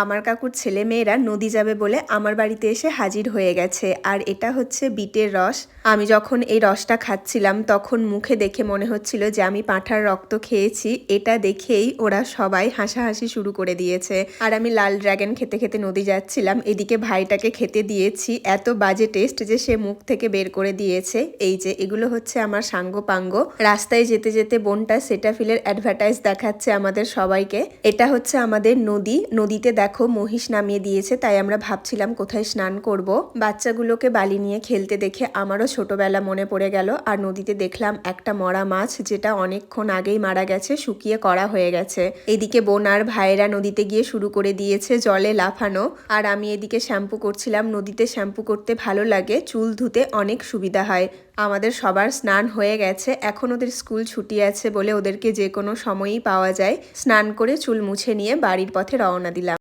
আমার কাকুর ছেলে মেয়েরা নদী যাবে বলে আমার বাড়িতে এসে হাজির হয়ে গেছে। আর এটা হচ্ছে বিটের রস। আমি যখন এই রসটা খাচ্ছিলাম তখন মুখে দেখে মনে হচ্ছিল যে আমি পাঁঠার রক্ত খেয়েছি। এটা দেখেই ওরা সবাই হাসাহাসি শুরু করে দিয়েছে। আর আমি লাল ড্রাগন খেতে খেতে নদী যাচ্ছিলাম, এদিকে ভাইটাকে খেতে দিয়েছি। এত বাজে টেস্ট যে সে মুখ থেকে বের করে দিয়েছে। এই যে এগুলো হচ্ছে আমার সাঙ্গ পাঙ্গ। রাস্তায় যেতে যেতে বোনটা সেটাফিলের অ্যাডভার্টাইজ দেখাচ্ছে আমাদের সবাইকে। এটা হচ্ছে আমাদের নদী। নদীতে দেখো মহিষ নামিয়ে দিয়েছে, তাই আমরা ভাবছিলাম কোথায় স্নান করব। বাচ্চাগুলোকে বালি নিয়ে খেলতে দেখে আমারও ছোটবেলা মনে পড়ে গেল। আর নদীতে দেখলাম একটা মরা মাছ, যেটা অনেকক্ষণ আগেই মারা গেছে, শুকিয়ে কড়া হয়ে গেছে। এদিকে বোন আর ভাইয়েরা নদীতে গিয়ে শুরু করে দিয়েছে জলে লাফানো। আর আমি এদিকে শ্যাম্পু করছিলাম। নদীতে শ্যাম্পু করতে ভালো লাগে, চুল ধুতে অনেক সুবিধা হয়। আমাদের সবার স্নান হয়ে গেছে, এখন ওদের স্কুল ছুটি আছে বলে ওদেরকে যে কোনো সময়ই পাওয়া যায়। স্নান করে চুল মুছে নিয়ে বাড়ির পথে রওনা দিলাম।